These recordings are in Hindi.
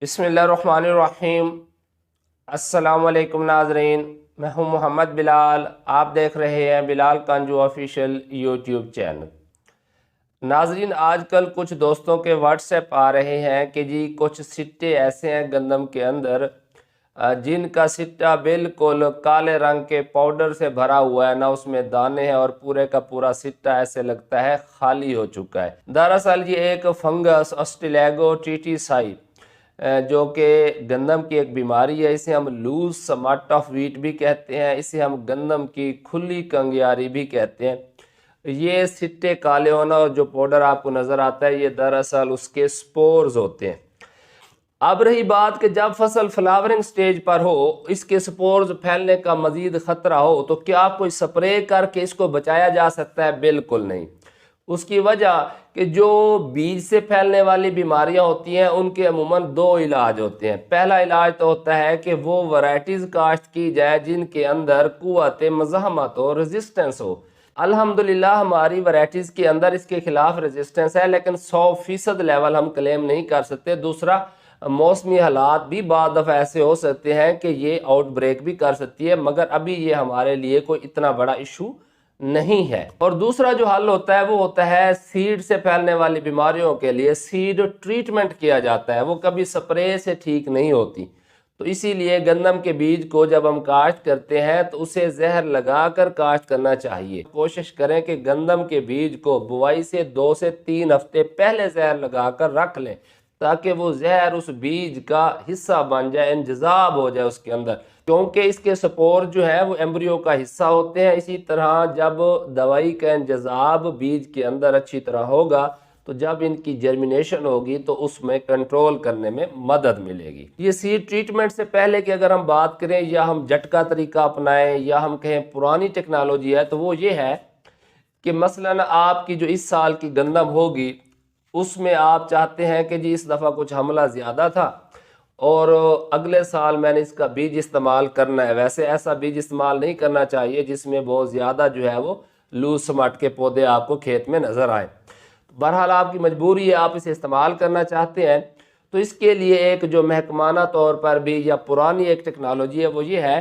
बिस्मिल्लाहिर्रहमानिर्रहीम। अस्सलामुअलैकुम नाज़रीन, मैं हूं मोहम्मद बिलाल। आप देख रहे हैं बिलाल कांजू ऑफिशियल यूट्यूब चैनल। नाज़रीन, आजकल कुछ दोस्तों के व्हाट्सएप आ रहे हैं कि जी कुछ सिट्टे ऐसे हैं गंदम के अंदर जिनका सिट्टा बिल्कुल काले रंग के पाउडर से भरा हुआ है, ना उसमें दाने हैं और पूरे का पूरा सिट्टा ऐसे लगता है खाली हो चुका है। दरअसल ये एक फंगस ऑस्ट्रेलेगो टीटीसाई जो कि गंदम की एक बीमारी है। इसे हम लूज स्माट ऑफ वीट भी कहते हैं, इसे हम गंदम की खुली कंगियारी भी कहते हैं। ये सिट्टे काले होना और जो पाउडर आपको नज़र आता है ये दरअसल उसके स्पोर्स होते हैं। अब रही बात कि जब फसल फ्लावरिंग स्टेज पर हो, इसके स्पोर्स फैलने का मजीद ख़तरा हो, तो क्या कोई स्प्रे करके इसको बचाया जा सकता है? बिल्कुल नहीं। उसकी वजह कि जो बीज से फैलने वाली बीमारियां होती हैं उनके अमूमन दो इलाज होते हैं। पहला इलाज तो होता है कि वो वैरायटीज़ काश्त की जाए जिनके अंदर कुव्वत मज़ाहमत हो, रेजिस्टेंस हो। अल्हम्दुलिल्लाह हमारी वैरायटीज़ के अंदर इसके खिलाफ रेजिस्टेंस है, लेकिन 100% लेवल हम क्लेम नहीं कर सकते। दूसरा, मौसमी हालात भी बाद दफ़ा ऐसे हो सकते हैं कि ये आउटब्रेक भी कर सकती है, मगर अभी ये हमारे लिए कोई इतना बड़ा इशू नहीं है। और दूसरा जो हल होता है वो होता है सीड से फैलने वाली बीमारियों के लिए सीड ट्रीटमेंट किया जाता है। वो कभी स्प्रे से ठीक नहीं होती, तो इसीलिए गंदम के बीज को जब हम काश्त करते हैं तो उसे जहर लगाकर काश्त करना चाहिए। कोशिश करें कि गंदम के बीज को बुआई से 2 से 3 हफ्ते पहले जहर लगाकर रख लें, ताकि वो जहर उस बीज का हिस्सा बन जाए, इंजज़ाब हो जाए उसके अंदर, क्योंकि इसके स्पोर जो है वो एम्ब्रियो का हिस्सा होते हैं। इसी तरह जब दवाई का इंजज़ाब बीज के अंदर अच्छी तरह होगा तो जब इनकी जर्मिनेशन होगी तो उसमें कंट्रोल करने में मदद मिलेगी। ये सीड ट्रीटमेंट से पहले की अगर हम बात करें या हम झटका तरीका अपनाएं या हम कहें पुरानी टेक्नोलॉजी है, तो वो ये है कि मसलन आपकी जो इस साल की गंदम होगी उसमें आप चाहते हैं कि जी इस दफ़ा कुछ हमला ज़्यादा था और अगले साल मैंने इसका बीज इस्तेमाल करना है। वैसे ऐसा बीज इस्तेमाल नहीं करना चाहिए जिसमें बहुत ज़्यादा जो है वो लूज समाट के पौधे आपको खेत में नज़र आए। बहरहाल आपकी मजबूरी है, आप इसे इस्तेमाल करना चाहते हैं, तो इसके लिए एक जो महकमाना तौर पर भी या पुरानी एक टेक्नोलॉजी है वो ये है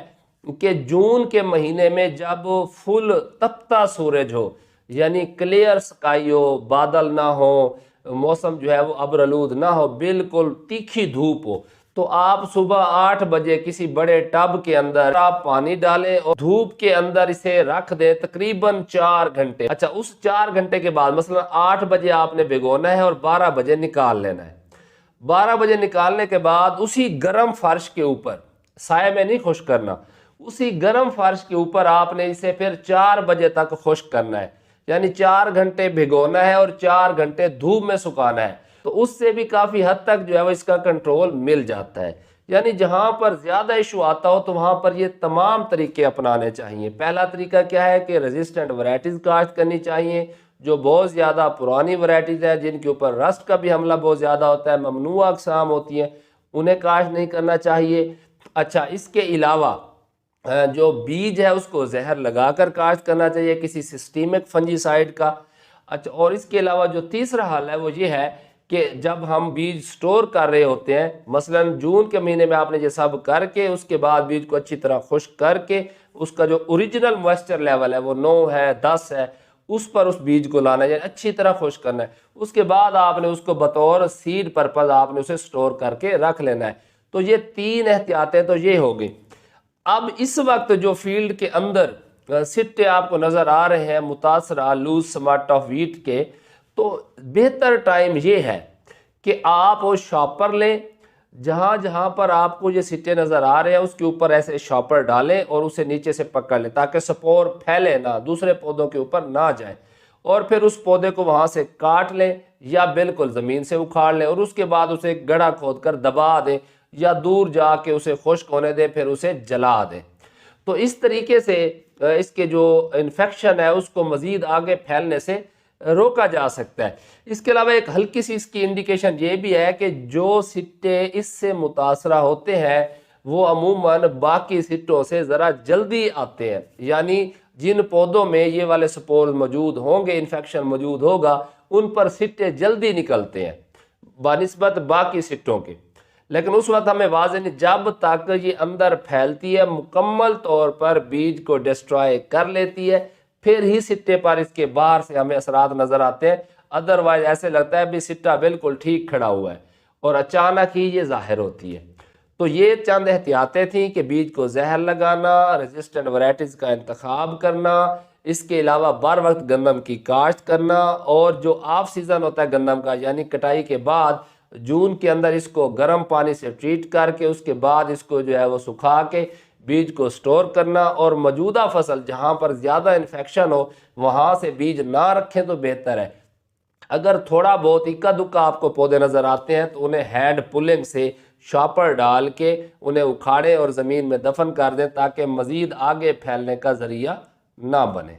कि जून के महीने में जब फुल तपता सूरज हो, यानी क्लियर स्काई हो, बादल ना हो, मौसम जो है वो अब्रलूद ना हो, बिल्कुल तीखी धूप हो, तो आप सुबह 8 बजे किसी बड़े टब के अंदर आप पानी डालें और धूप के अंदर इसे रख दें तकरीबन 4 घंटे। अच्छा, उस 4 घंटे के बाद मसलन 8 बजे आपने भिगोना है और 12 बजे निकाल लेना है। 12 बजे निकालने के बाद उसी गर्म फर्श के ऊपर, साये में नहीं खुश्क करना, उसी गर्म फर्श के ऊपर आपने इसे फिर 4 बजे तक खुश्क करना है। यानी 4 घंटे भिगोना है और 4 घंटे धूप में सुखाना है, तो उससे भी काफ़ी हद तक जो है वो इसका कंट्रोल मिल जाता है। यानी जहाँ पर ज़्यादा इशू आता हो तो वहाँ पर ये तमाम तरीके अपनाने चाहिए। पहला तरीका क्या है कि रेजिस्टेंट वैरायटीज़ काश्त करनी चाहिए। जो बहुत ज़्यादा पुरानी वैरायटीज़ हैं जिनके ऊपर रस्ट का भी हमला बहुत ज़्यादा होता है, ममनुआ अक़साम होती हैं, उन्हें काश्त नहीं करना चाहिए। अच्छा, इसके अलावा जो बीज है उसको जहर लगाकर काश्त करना चाहिए किसी सिस्टमिक फंजीसाइड का। अच्छा, और इसके अलावा जो तीसरा हल है वो ये है कि जब हम बीज स्टोर कर रहे होते हैं, मसलन जून के महीने में आपने ये सब करके उसके बाद बीज को अच्छी तरह खुश्क करके उसका जो ओरिजिनल मॉइस्चर लेवल है वो 9 है, 10 है, उस पर उस बीज को लाना है, अच्छी तरह खुश्क करना है। उसके बाद आपने उसको बतौर सीड पर्पज़ आपने उसे स्टोर करके रख लेना है। तो ये 3 एहतियातें तो ये हो गई। अब इस वक्त जो फील्ड के अंदर सिट्टे आपको नज़र आ रहे हैं मुतासरा लूज स्मार्ट ऑफ वीट के, तो बेहतर टाइम ये है कि आप वो शॉपर लें, जहाँ जहाँ पर आपको ये सिट्टे नज़र आ रहे हैं उसके ऊपर ऐसे शॉपर डालें और उसे नीचे से पकड़ लें ताकि स्पोर फैले ना, दूसरे पौधों के ऊपर ना जाए। और फिर उस पौधे को वहाँ से काट लें या बिल्कुल ज़मीन से उखाड़ लें और उसके बाद उसे गड्ढा खोद कर दबा दें या दूर जाके उसे खुश्क होने दें, फिर उसे जला दें। तो इस तरीके से इसके जो इन्फेक्शन है उसको मज़ीद आगे फैलने से रोका जा सकता है। इसके अलावा एक हल्की सी इसकी इंडिकेशन ये भी है कि जो सिट्टे इससे मुतासरा होते हैं वो अमूमन बाकी सिट्टों से ज़रा जल्दी आते हैं। यानी जिन पौधों में ये वाले स्पोर मौजूद होंगे, इन्फेक्शन मौजूद होगा, उन पर सिट्टे जल्दी निकलते हैं बानिस्बत बाकी सिट्टों के। लेकिन उस वक्त हमें वाज़ेह नहीं, जब तक ये अंदर फैलती है मुकम्मल तौर पर बीज को डिस्ट्रॉय कर लेती है, फिर ही सिट्टे पर इसके बाहर से हमें असरात नज़र आते हैं। अदरवाइज ऐसे लगता है भी सिट्टा बिल्कुल ठीक खड़ा हुआ है और अचानक ही ये ज़ाहिर होती है। तो ये चंद एहतियातें थी कि बीज को जहर लगाना, रेजिस्टेंट वैराइटीज़ का इंतखाब करना, इसके अलावा बर वक्त गंदम की काश्त करना, और जो ऑफ सीज़न होता है गंदम का यानी कटाई के बाद जून के अंदर इसको गर्म पानी से ट्रीट करके उसके बाद इसको जो है वो सुखा के बीज को स्टोर करना, और मौजूदा फसल जहाँ पर ज़्यादा इन्फेक्शन हो वहाँ से बीज ना रखें तो बेहतर है। अगर थोड़ा बहुत इक्का दुक्का आपको पौधे नज़र आते हैं तो उन्हें हैंड पुलिंग से शॉपर डाल के उन्हें उखाड़ें और ज़मीन में दफन कर दें ताकि मज़ीद आगे फैलने का ज़रिया ना बने।